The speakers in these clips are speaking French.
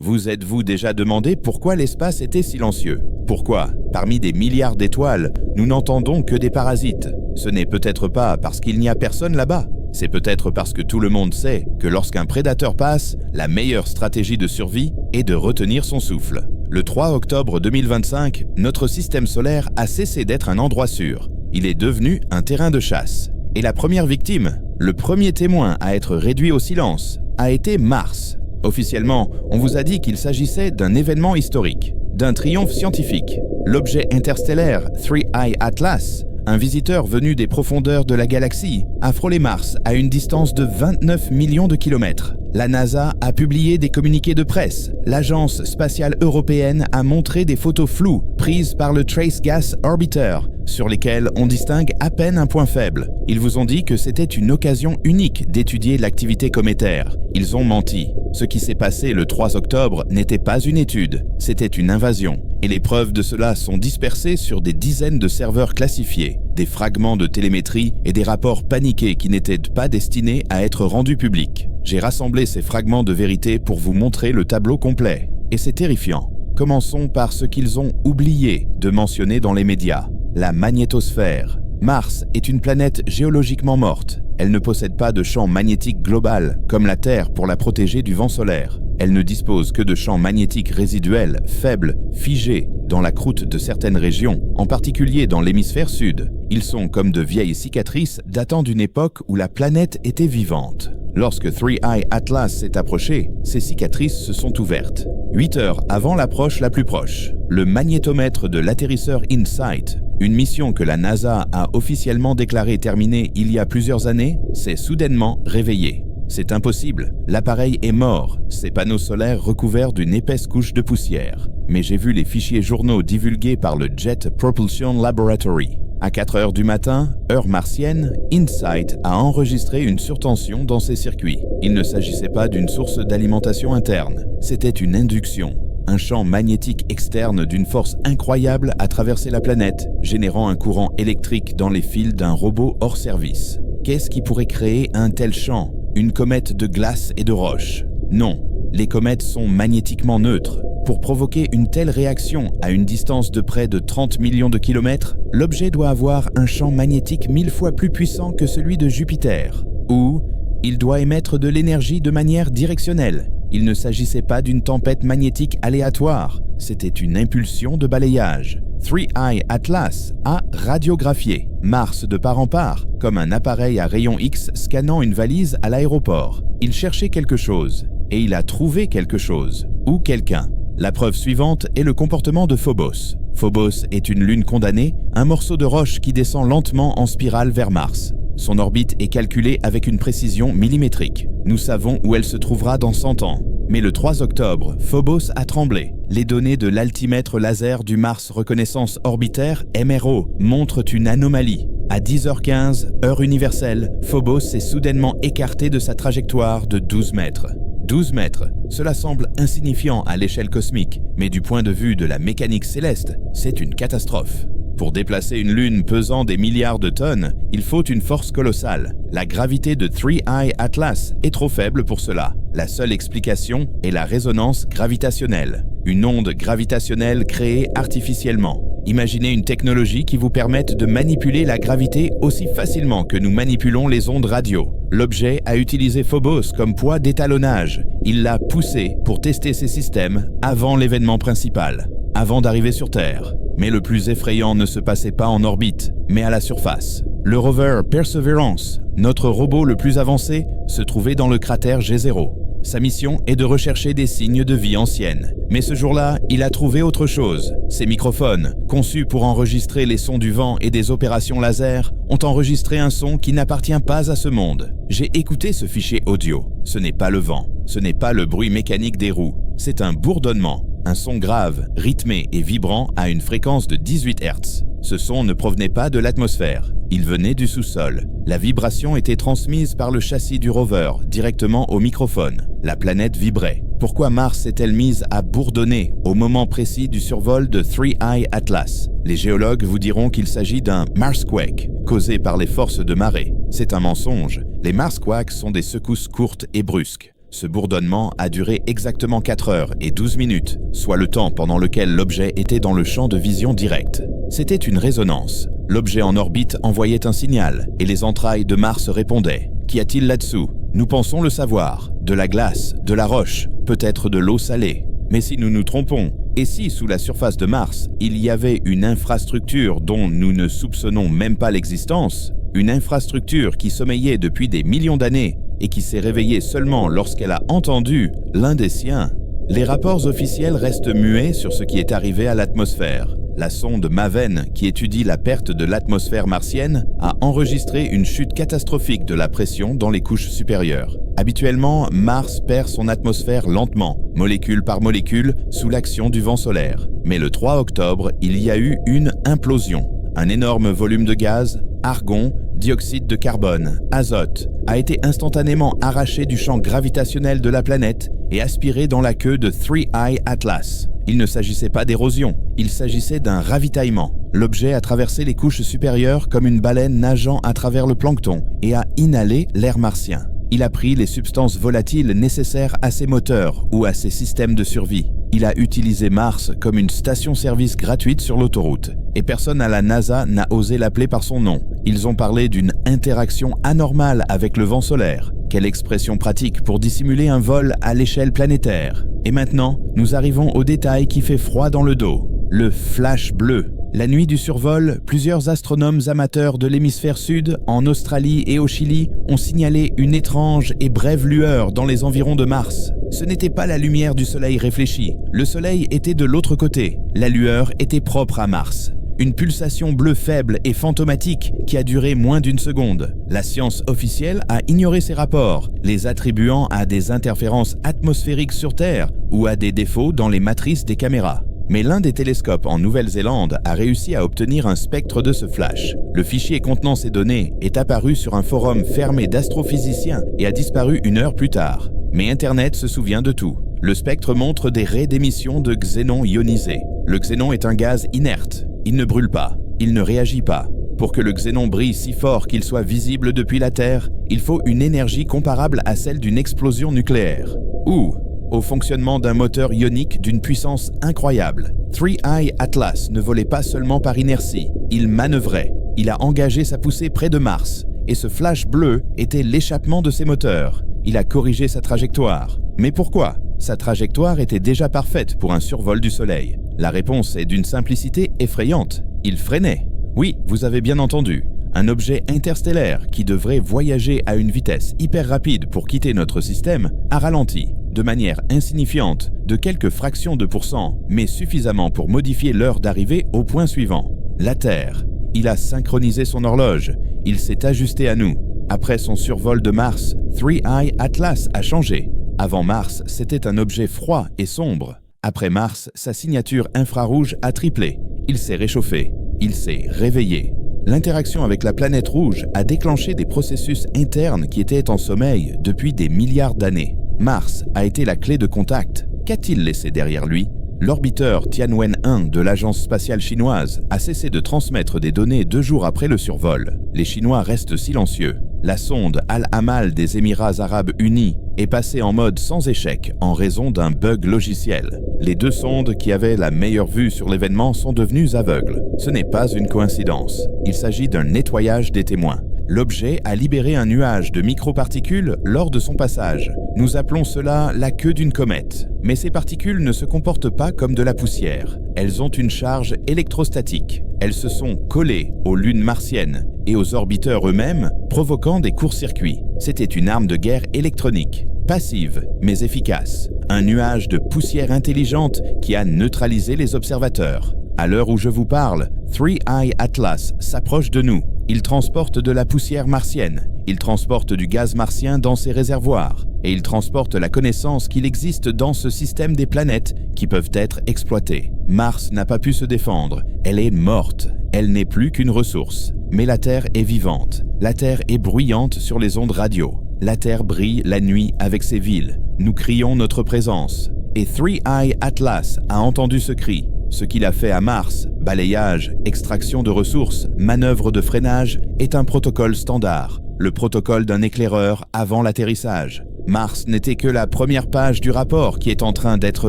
Vous êtes-vous déjà demandé pourquoi l'espace était silencieux? Pourquoi, parmi des milliards d'étoiles, nous n'entendons que des parasites? Ce n'est peut-être pas parce qu'il n'y a personne là-bas. C'est peut-être parce que tout le monde sait que lorsqu'un prédateur passe, la meilleure stratégie de survie est de retenir son souffle. Le 3 octobre 2025, notre système solaire a cessé d'être un endroit sûr. Il est devenu un terrain de chasse. Et la première victime, le premier témoin à être réduit au silence, a été Mars. Officiellement, on vous a dit qu'il s'agissait d'un événement historique, d'un triomphe scientifique. L'objet interstellaire 3I Atlas, un visiteur venu des profondeurs de la galaxie, a frôlé Mars à une distance de 29 millions de kilomètres. La NASA a publié des communiqués de presse. L'Agence spatiale européenne a montré des photos floues prises par le Trace Gas Orbiter, sur lesquelles on distingue à peine un point faible. Ils vous ont dit que c'était une occasion unique d'étudier l'activité cométaire. Ils ont menti. Ce qui s'est passé le 3 octobre n'était pas une étude, c'était une invasion. Et les preuves de cela sont dispersées sur des dizaines de serveurs classifiés, des fragments de télémétrie et des rapports paniqués qui n'étaient pas destinés à être rendus publics. J'ai rassemblé ces fragments de vérité pour vous montrer le tableau complet. Et c'est terrifiant. Commençons par ce qu'ils ont oublié de mentionner dans les médias. La magnétosphère. Mars est une planète géologiquement morte. Elle ne possède pas de champ magnétique global, comme la Terre pour la protéger du vent solaire. Elle ne dispose que de champs magnétiques résiduels, faibles, figés, dans la croûte de certaines régions, en particulier dans l'hémisphère sud. Ils sont comme de vieilles cicatrices datant d'une époque où la planète était vivante. Lorsque 3I Atlas s'est approché, ces cicatrices se sont ouvertes. 8 heures avant l'approche la plus proche, le magnétomètre de l'atterrisseur InSight, une mission que la NASA a officiellement déclarée terminée il y a plusieurs années, s'est soudainement réveillé. C'est impossible, l'appareil est mort, ses panneaux solaires recouverts d'une épaisse couche de poussière. Mais j'ai vu les fichiers journaux divulgués par le Jet Propulsion Laboratory. À 4 heures du matin, heure martienne, InSight a enregistré une surtension dans ses circuits. Il ne s'agissait pas d'une source d'alimentation interne, c'était une induction. Un champ magnétique externe d'une force incroyable a traversé la planète, générant un courant électrique dans les fils d'un robot hors service. Qu'est-ce qui pourrait créer un tel champ? Une comète de glace et de roche? Non, les comètes sont magnétiquement neutres. Pour provoquer une telle réaction à une distance de près de 30 millions de kilomètres, l'objet doit avoir un champ magnétique 1000 fois plus puissant que celui de Jupiter. Ou il doit émettre de l'énergie de manière directionnelle. Il ne s'agissait pas d'une tempête magnétique aléatoire, c'était une impulsion de balayage. 3I Atlas a radiographié Mars de part en part, comme un appareil à rayons X scannant une valise à l'aéroport. Il cherchait quelque chose, et il a trouvé quelque chose, ou quelqu'un. La preuve suivante est le comportement de Phobos. Phobos est une lune condamnée, un morceau de roche qui descend lentement en spirale vers Mars. Son orbite est calculée avec une précision millimétrique. Nous savons où elle se trouvera dans 100 ans. Mais le 3 octobre, Phobos a tremblé. Les données de l'altimètre laser du Mars Reconnaissance Orbiter, MRO, montrent une anomalie. À 10h15, heure universelle, Phobos s'est soudainement écarté de sa trajectoire de 12 mètres. 12 mètres, cela semble insignifiant à l'échelle cosmique, mais du point de vue de la mécanique céleste, c'est une catastrophe. Pour déplacer une lune pesant des milliards de tonnes, il faut une force colossale. La gravité de 3I Atlas est trop faible pour cela. La seule explication est la résonance gravitationnelle, une onde gravitationnelle créée artificiellement. Imaginez une technologie qui vous permette de manipuler la gravité aussi facilement que nous manipulons les ondes radio. L'objet a utilisé Phobos comme poids d'étalonnage. Il l'a poussé pour tester ses systèmes avant l'événement principal, avant d'arriver sur Terre. Mais le plus effrayant ne se passait pas en orbite, mais à la surface. Le rover Perseverance, notre robot le plus avancé, se trouvait dans le cratère G0. Sa mission est de rechercher des signes de vie ancienne. Mais ce jour-là, il a trouvé autre chose. Ses microphones, conçus pour enregistrer les sons du vent et des opérations laser, ont enregistré un son qui n'appartient pas à ce monde. J'ai écouté ce fichier audio. Ce n'est pas le vent, ce n'est pas le bruit mécanique des roues. C'est un bourdonnement, un son grave, rythmé et vibrant à une fréquence de 18 Hz. Ce son ne provenait pas de l'atmosphère, il venait du sous-sol. La vibration était transmise par le châssis du rover, directement au microphone. La planète vibrait. Pourquoi Mars s'est-elle mise à bourdonner au moment précis du survol de 3I Atlas? Les géologues vous diront qu'il s'agit d'un Marsquake, causé par les forces de marée. C'est un mensonge. Les Marsquakes sont des secousses courtes et brusques. Ce bourdonnement a duré exactement 4 heures et 12 minutes, soit le temps pendant lequel l'objet était dans le champ de vision direct. C'était une résonance. L'objet en orbite envoyait un signal et les entrailles de Mars répondaient. Qu'y a-t-il là-dessous? Nous pensons le savoir. De la glace, de la roche, peut-être de l'eau salée. Mais si nous nous trompons, et si sous la surface de Mars, il y avait une infrastructure dont nous ne soupçonnons même pas l'existence, une infrastructure qui sommeillait depuis des millions d'années et qui s'est réveillée seulement lorsqu'elle a entendu l'un des siens. Les rapports officiels restent muets sur ce qui est arrivé à l'atmosphère. La sonde MAVEN, qui étudie la perte de l'atmosphère martienne, a enregistré une chute catastrophique de la pression dans les couches supérieures. Habituellement, Mars perd son atmosphère lentement, molécule par molécule, sous l'action du vent solaire. Mais le 3 octobre, il y a eu une implosion. Un énorme volume de gaz, argon, dioxyde de carbone, azote, a été instantanément arraché du champ gravitationnel de la planète et aspiré dans la queue de 3I Atlas. Il ne s'agissait pas d'érosion, il s'agissait d'un ravitaillement. L'objet a traversé les couches supérieures comme une baleine nageant à travers le plancton et a inhalé l'air martien. Il a pris les substances volatiles nécessaires à ses moteurs ou à ses systèmes de survie. Il a utilisé Mars comme une station-service gratuite sur l'autoroute. Et personne à la NASA n'a osé l'appeler par son nom. Ils ont parlé d'une interaction anormale avec le vent solaire. Quelle expression pratique pour dissimuler un vol à l'échelle planétaire. Et maintenant, nous arrivons au détail qui fait froid dans le dos. Le flash bleu. La nuit du survol, plusieurs astronomes amateurs de l'hémisphère sud, en Australie et au Chili, ont signalé une étrange et brève lueur dans les environs de Mars. Ce n'était pas la lumière du Soleil réfléchie. Le Soleil était de l'autre côté. La lueur était propre à Mars. Une pulsation bleue faible et fantomatique qui a duré moins d'une seconde. La science officielle a ignoré ces rapports, les attribuant à des interférences atmosphériques sur Terre ou à des défauts dans les matrices des caméras. Mais l'un des télescopes en Nouvelle-Zélande a réussi à obtenir un spectre de ce flash. Le fichier contenant ces données est apparu sur un forum fermé d'astrophysiciens et a disparu 1 heure plus tard. Mais Internet se souvient de tout. Le spectre montre des raies d'émission de xénon ionisé. Le xénon est un gaz inerte. Il ne brûle pas. Il ne réagit pas. Pour que le xénon brille si fort qu'il soit visible depuis la Terre, il faut une énergie comparable à celle d'une explosion nucléaire. Ou au fonctionnement d'un moteur ionique d'une puissance incroyable. 3I Atlas ne volait pas seulement par inertie, il manœuvrait. Il a engagé sa poussée près de Mars, et ce flash bleu était l'échappement de ses moteurs. Il a corrigé sa trajectoire. Mais pourquoi? Sa trajectoire était déjà parfaite pour un survol du Soleil. La réponse est d'une simplicité effrayante. Il freinait. Oui, vous avez bien entendu. Un objet interstellaire qui devrait voyager à une vitesse hyper rapide pour quitter notre système a ralenti, de manière insignifiante, de quelques fractions de %, mais suffisamment pour modifier l'heure d'arrivée au point suivant. La Terre. Il a synchronisé son horloge. Il s'est ajusté à nous. Après son survol de Mars, 3I Atlas a changé. Avant Mars, c'était un objet froid et sombre. Après Mars, sa signature infrarouge a triplé. Il s'est réchauffé. Il s'est réveillé. L'interaction avec la planète rouge a déclenché des processus internes qui étaient en sommeil depuis des milliards d'années. Mars a été la clé de contact. Qu'a-t-il laissé derrière lui? L'orbiteur Tianwen-1 de l'agence spatiale chinoise a cessé de transmettre des données 2 jours après le survol. Les Chinois restent silencieux. La sonde Al-Amal des Émirats arabes unis est passée en mode sans échec en raison d'un bug logiciel. Les 2 sondes qui avaient la meilleure vue sur l'événement sont devenues aveugles. Ce n'est pas une coïncidence. Il s'agit d'un nettoyage des témoins. L'objet a libéré un nuage de microparticules lors de son passage. Nous appelons cela la queue d'une comète. Mais ces particules ne se comportent pas comme de la poussière. Elles ont une charge électrostatique. Elles se sont collées aux lunes martiennes et aux orbiteurs eux-mêmes, provoquant des courts-circuits. C'était une arme de guerre électronique, passive mais efficace. Un nuage de poussière intelligente qui a neutralisé les observateurs. À l'heure où je vous parle, 3I Atlas s'approche de nous. Il transporte de la poussière martienne, il transporte du gaz martien dans ses réservoirs, et il transporte la connaissance qu'il existe dans ce système des planètes qui peuvent être exploitées. Mars n'a pas pu se défendre, elle est morte, elle n'est plus qu'une ressource. Mais la Terre est vivante, la Terre est bruyante sur les ondes radio. La Terre brille la nuit avec ses villes, nous crions notre présence. Et 3I Atlas a entendu ce cri. Ce qu'il a fait à Mars, balayage, extraction de ressources, manœuvre de freinage, est un protocole standard, le protocole d'un éclaireur avant l'atterrissage. Mars n'était que la première page du rapport qui est en train d'être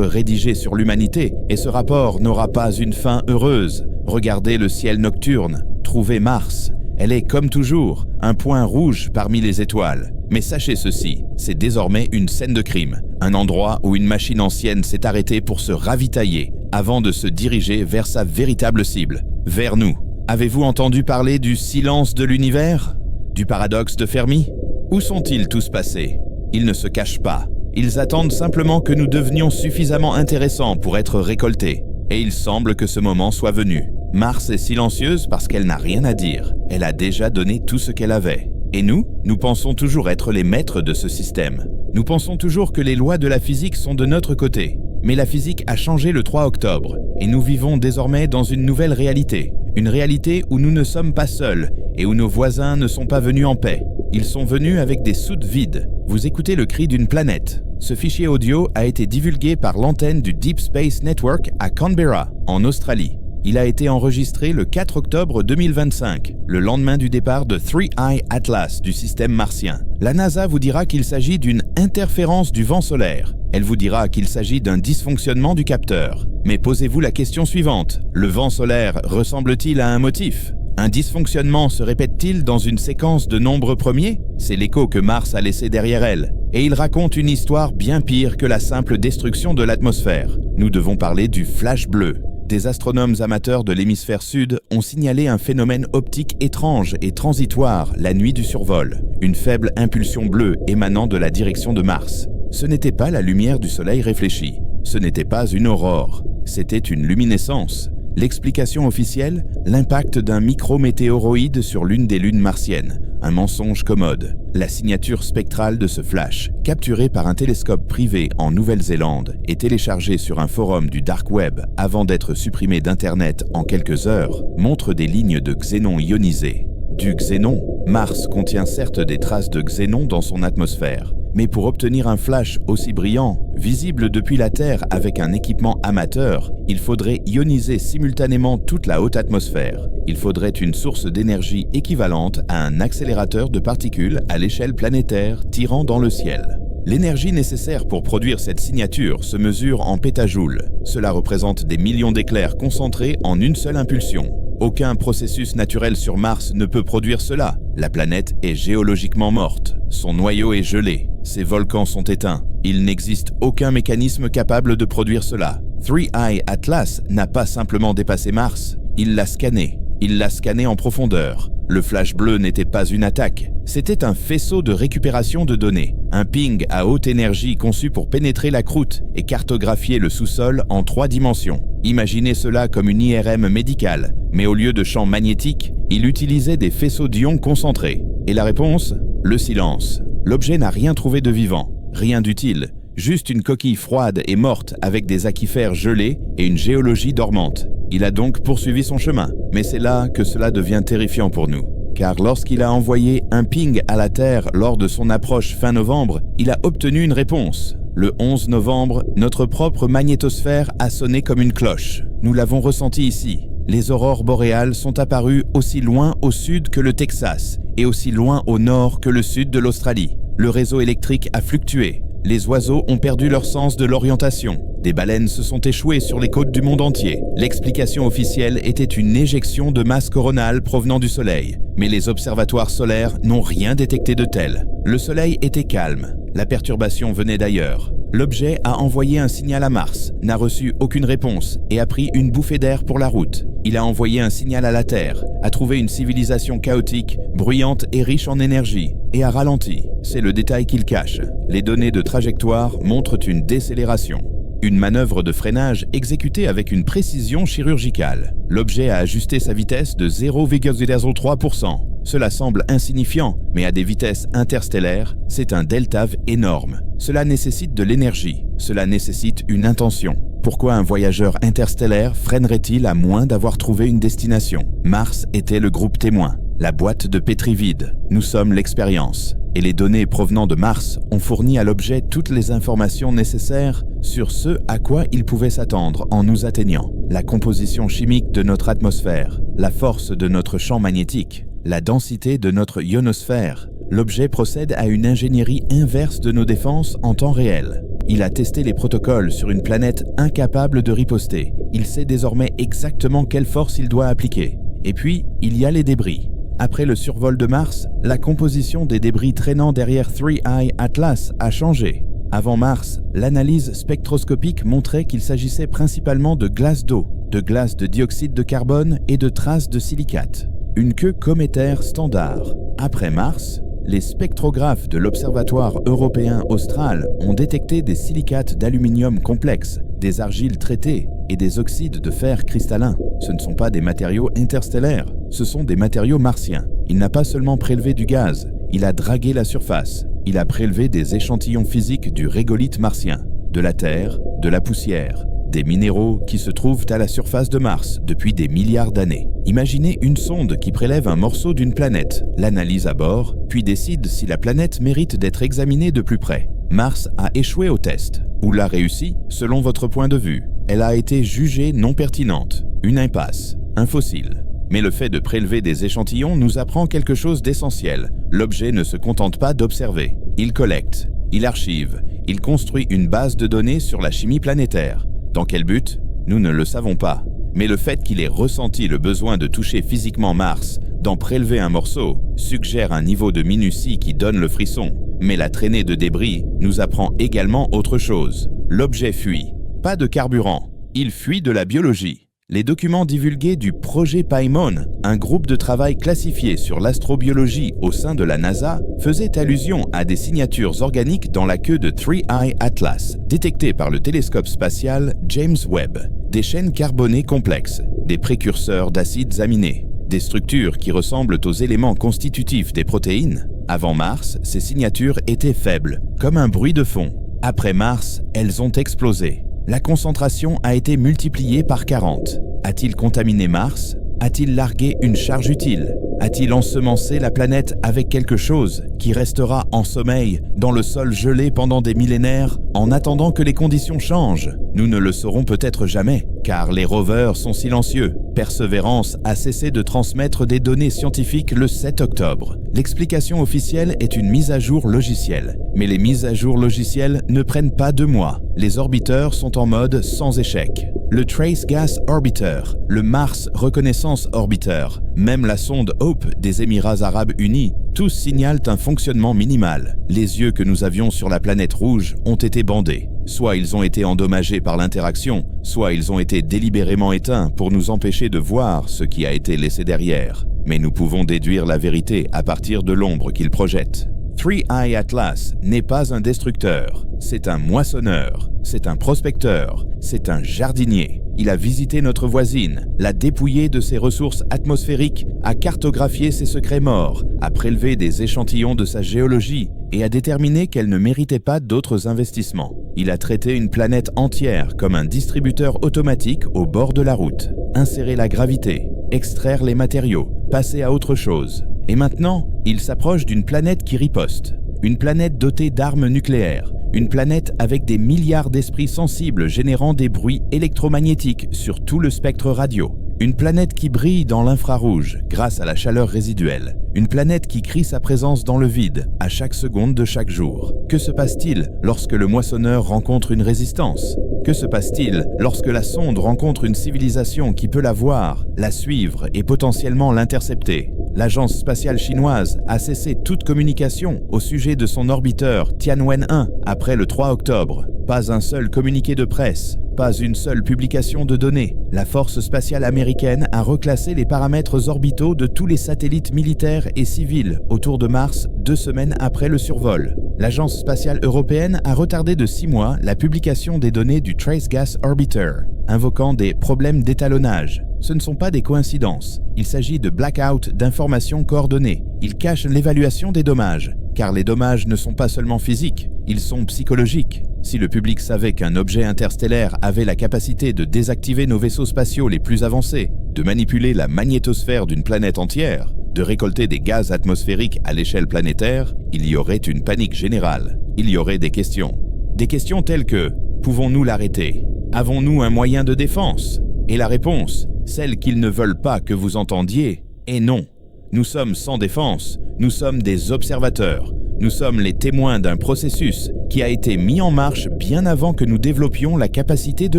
rédigé sur l'humanité, et ce rapport n'aura pas une fin heureuse. Regardez le ciel nocturne, trouvez Mars. Elle est, comme toujours, un point rouge parmi les étoiles. Mais sachez ceci, c'est désormais une scène de crime, un endroit où une machine ancienne s'est arrêtée pour se ravitailler, avant de se diriger vers sa véritable cible, vers nous. Avez-vous entendu parler du silence de l'univers? Du paradoxe de Fermi? Où sont-ils tous passés? Ils ne se cachent pas. Ils attendent simplement que nous devenions suffisamment intéressants pour être récoltés. Et il semble que ce moment soit venu. Mars est silencieuse parce qu'elle n'a rien à dire. Elle a déjà donné tout ce qu'elle avait. Et nous pensons toujours être les maîtres de ce système. Nous pensons toujours que les lois de la physique sont de notre côté. Mais la physique a changé le 3 octobre, et nous vivons désormais dans une nouvelle réalité. Une réalité où nous ne sommes pas seuls, et où nos voisins ne sont pas venus en paix. Ils sont venus avec des soutes vides. Vous écoutez le cri d'une planète. Ce fichier audio a été divulgué par l'antenne du Deep Space Network à Canberra, en Australie. Il a été enregistré le 4 octobre 2025, le lendemain du départ de 3I Atlas du système martien. La NASA vous dira qu'il s'agit d'une interférence du vent solaire. Elle vous dira qu'il s'agit d'un dysfonctionnement du capteur. Mais posez-vous la question suivante. Le vent solaire ressemble-t-il à un motif? Un dysfonctionnement se répète-t-il dans une séquence de nombres premiers? C'est l'écho que Mars a laissé derrière elle. Et il raconte une histoire bien pire que la simple destruction de l'atmosphère. Nous devons parler du flash bleu. Des astronomes amateurs de l'hémisphère sud ont signalé un phénomène optique étrange et transitoire la nuit du survol, une faible impulsion bleue émanant de la direction de Mars. Ce n'était pas la lumière du soleil réfléchie, ce n'était pas une aurore, c'était une luminescence. L'explication officielle, l'impact d'un micrométéoroïde sur l'une des lunes martiennes, un mensonge commode. La signature spectrale de ce flash, capturé par un télescope privé en Nouvelle-Zélande et téléchargé sur un forum du Dark Web avant d'être supprimé d'Internet en quelques heures, montre des lignes de xénon ionisé. Du xénon, Mars contient certes des traces de xénon dans son atmosphère, mais pour obtenir un flash aussi brillant, visible depuis la Terre avec un équipement amateur, il faudrait ioniser simultanément toute la haute atmosphère. Il faudrait une source d'énergie équivalente à un accélérateur de particules à l'échelle planétaire tirant dans le ciel. L'énergie nécessaire pour produire cette signature se mesure en pétajoules. Cela représente des millions d'éclairs concentrés en une seule impulsion. Aucun processus naturel sur Mars ne peut produire cela. La planète est géologiquement morte. Son noyau est gelé. Ses volcans sont éteints. Il n'existe aucun mécanisme capable de produire cela. 3I Atlas n'a pas simplement dépassé Mars, il l'a scanné. Il l'a scanné en profondeur. Le flash bleu n'était pas une attaque, c'était un faisceau de récupération de données, un ping à haute énergie conçu pour pénétrer la croûte et cartographier le sous-sol en 3 dimensions. Imaginez cela comme une IRM médicale, mais au lieu de champs magnétiques, il utilisait des faisceaux d'ions concentrés. Et la réponse? Le silence. L'objet n'a rien trouvé de vivant, rien d'utile, juste une coquille froide et morte avec des aquifères gelés et une géologie dormante. Il a donc poursuivi son chemin, mais c'est là que cela devient terrifiant pour nous. Car lorsqu'il a envoyé un ping à la Terre lors de son approche fin novembre, il a obtenu une réponse. Le 11 novembre, notre propre magnétosphère a sonné comme une cloche. Nous l'avons ressenti ici. Les aurores boréales sont apparues aussi loin au sud que le Texas et aussi loin au nord que le sud de l'Australie. Le réseau électrique a fluctué. Les oiseaux ont perdu leur sens de l'orientation. Des baleines se sont échouées sur les côtes du monde entier. L'explication officielle était une éjection de masse coronale provenant du Soleil. Mais les observatoires solaires n'ont rien détecté de tel. Le Soleil était calme. La perturbation venait d'ailleurs. L'objet a envoyé un signal à Mars, n'a reçu aucune réponse et a pris une bouffée d'air pour la route. Il a envoyé un signal à la Terre, a trouvé une civilisation chaotique, bruyante et riche en énergie, et a ralenti. C'est le détail qu'il cache. Les données de trajectoire montrent une décélération. Une manœuvre de freinage exécutée avec une précision chirurgicale. L'objet a ajusté sa vitesse de 0,03%. Cela semble insignifiant, mais à des vitesses interstellaires, c'est un delta-v énorme. Cela nécessite de l'énergie, cela nécessite une intention. Pourquoi un voyageur interstellaire freinerait-il à moins d'avoir trouvé une destination? Mars était le groupe témoin, la boîte de pétri vide. Nous sommes l'expérience. Et les données provenant de Mars ont fourni à l'objet toutes les informations nécessaires sur ce à quoi il pouvait s'attendre en nous atteignant. La composition chimique de notre atmosphère, la force de notre champ magnétique, la densité de notre ionosphère, L'objet procède à une ingénierie inverse de nos défenses en temps réel. Il a testé les protocoles sur une planète incapable de riposter. Il sait désormais exactement quelle force il doit appliquer. Et puis, il y a les débris. Après le survol de Mars, la composition des débris traînant derrière 3I Atlas a changé. Avant Mars, l'analyse spectroscopique montrait qu'il s'agissait principalement de glace d'eau, de glace de dioxyde de carbone et de traces de silicate. Une queue cométaire standard. Après Mars, les spectrographes de l'Observatoire européen austral ont détecté des silicates d'aluminium complexes, des argiles traitées et des oxydes de fer cristallins. Ce ne sont pas des matériaux interstellaires, ce sont des matériaux martiens. Il n'a pas seulement prélevé du gaz, il a dragué la surface. Il a prélevé des échantillons physiques du régolithe martien, de la terre, de la poussière, des minéraux qui se trouvent à la surface de Mars depuis des milliards d'années. Imaginez une sonde qui prélève un morceau d'une planète, l'analyse à bord, puis décide si la planète mérite d'être examinée de plus près. Mars a échoué au test, ou l'a réussi selon votre point de vue. Elle a été jugée non pertinente, une impasse, un fossile. Mais le fait de prélever des échantillons nous apprend quelque chose d'essentiel. L'objet ne se contente pas d'observer. Il collecte, il archive, il construit une base de données sur la chimie planétaire. Dans quel but? Nous ne le savons pas. Mais le fait qu'il ait ressenti le besoin de toucher physiquement Mars, d'en prélever un morceau, suggère un niveau de minutie qui donne le frisson. Mais la traînée de débris nous apprend également autre chose. L'objet fuit. Pas de carburant. Il fuit de la biologie. Les documents divulgués du projet Paimon, un groupe de travail classifié sur l'astrobiologie au sein de la NASA, faisaient allusion à des signatures organiques dans la queue de 3I Atlas, détectées par le télescope spatial James Webb. Des chaînes carbonées complexes, des précurseurs d'acides aminés, des structures qui ressemblent aux éléments constitutifs des protéines. Avant Mars, ces signatures étaient faibles, comme un bruit de fond. Après Mars, elles ont explosé. La concentration a été multipliée par 40. A-t-il contaminé Mars? A-t-il largué une charge utile? A-t-il ensemencé la planète avec quelque chose qui restera en sommeil dans le sol gelé pendant des millénaires en attendant que les conditions changent? Nous ne le saurons peut-être jamais, car les rovers sont silencieux. Perseverance a cessé de transmettre des données scientifiques le 7 octobre. L'explication officielle est une mise à jour logicielle. Mais les mises à jour logicielles ne prennent pas 2 mois. Les orbiteurs sont en mode sans échec. Le Trace Gas Orbiter, le Mars Reconnaissance Orbiter, même la sonde Hope des Émirats Arabes Unis, tous signalent un fonctionnement minimal. Les yeux que nous avions sur la planète rouge ont été bandés. Soit ils ont été endommagés par l'interaction, soit ils ont été délibérément éteints pour nous empêcher de voir ce qui a été laissé derrière. Mais nous pouvons déduire la vérité à partir de l'ombre qu'ils projettent. 3I Atlas n'est pas un destructeur, c'est un moissonneur, c'est un prospecteur, c'est un jardinier. Il a visité notre voisine, l'a dépouillée de ses ressources atmosphériques, a cartographié ses secrets morts, a prélevé des échantillons de sa géologie et a déterminé qu'elle ne méritait pas d'autres investissements. Il a traité une planète entière comme un distributeur automatique au bord de la route, inséré la gravité, extraire les matériaux, passer à autre chose. Et maintenant, il s'approche d'une planète qui riposte, une planète dotée d'armes nucléaires, une planète avec des milliards d'esprits sensibles générant des bruits électromagnétiques sur tout le spectre radio, une planète qui brille dans l'infrarouge grâce à la chaleur résiduelle, une planète qui crie sa présence dans le vide à chaque seconde de chaque jour. Que se passe-t-il lorsque le moissonneur rencontre une résistance? Que se passe-t-il lorsque la sonde rencontre une civilisation qui peut la voir, la suivre et potentiellement l'intercepter? L'agence spatiale chinoise a cessé toute communication au sujet de son orbiteur Tianwen-1 après le 3 octobre. Pas un seul communiqué de presse, pas une seule publication de données. La force spatiale américaine a reclassé les paramètres orbitaux de tous les satellites militaires et civils autour de Mars 2 semaines après le survol. L'agence spatiale européenne a retardé de 6 mois la publication des données du Trace Gas Orbiter, invoquant des problèmes d'étalonnage. Ce ne sont pas des coïncidences. Il s'agit de blackout d'informations coordonnées. Ils cachent l'évaluation des dommages, car les dommages ne sont pas seulement physiques, ils sont psychologiques. Si le public savait qu'un objet interstellaire avait la capacité de désactiver nos vaisseaux spatiaux les plus avancés, de manipuler la magnétosphère d'une planète entière, de récolter des gaz atmosphériques à l'échelle planétaire, il y aurait une panique générale. Il y aurait des questions. Des questions telles que « Pouvons-nous l'arrêter? Avons-nous un moyen de défense ?» Et la réponse, celle qu'ils ne veulent pas que vous entendiez, est non. Nous sommes sans défense, nous sommes des observateurs. Nous sommes les témoins d'un processus qui a été mis en marche bien avant que nous développions la capacité de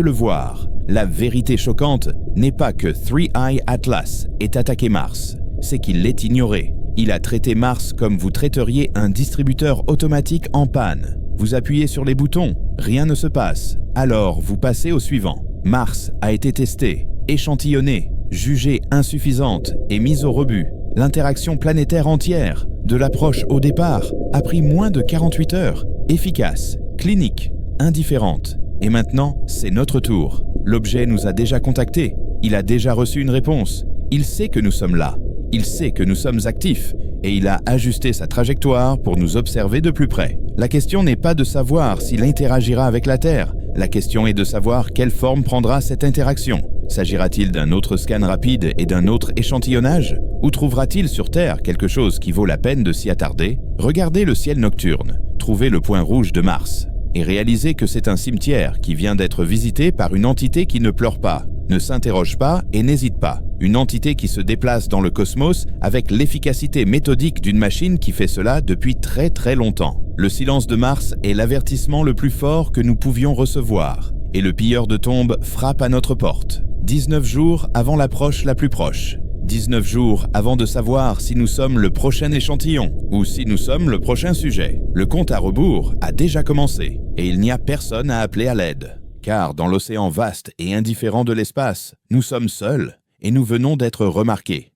le voir. La vérité choquante n'est pas que Three Eye Atlas ait attaqué Mars, c'est qu'il l'ait ignoré. Il a traité Mars comme vous traiteriez un distributeur automatique en panne. Vous appuyez sur les boutons, rien ne se passe. Alors vous passez au suivant. Mars a été testé, échantillonné, jugée insuffisante et mise au rebut. L'interaction planétaire entière, de l'approche au départ, a pris moins de 48 heures. Efficace, clinique, indifférente. Et maintenant, c'est notre tour. L'objet nous a déjà contactés. Il a déjà reçu une réponse. Il sait que nous sommes là. Il sait que nous sommes actifs. Et il a ajusté sa trajectoire pour nous observer de plus près. La question n'est pas de savoir s'il interagira avec la Terre. La question est de savoir quelle forme prendra cette interaction. S'agira-t-il d'un autre scan rapide et d'un autre échantillonnage? Ou trouvera-t-il sur Terre quelque chose qui vaut la peine de s'y attarder? Regardez le ciel nocturne, trouvez le point rouge de Mars, et réalisez que c'est un cimetière qui vient d'être visité par une entité qui ne pleure pas, ne s'interroge pas et n'hésite pas. Une entité qui se déplace dans le cosmos avec l'efficacité méthodique d'une machine qui fait cela depuis très très longtemps. Le silence de Mars est l'avertissement le plus fort que nous pouvions recevoir. Et le pilleur de tombes frappe à notre porte. 19 jours avant l'approche la plus proche. 19 jours avant de savoir si nous sommes le prochain échantillon ou si nous sommes le prochain sujet. Le compte à rebours a déjà commencé et il n'y a personne à appeler à l'aide. Car dans l'océan vaste et indifférent de l'espace, nous sommes seuls et nous venons d'être remarqués.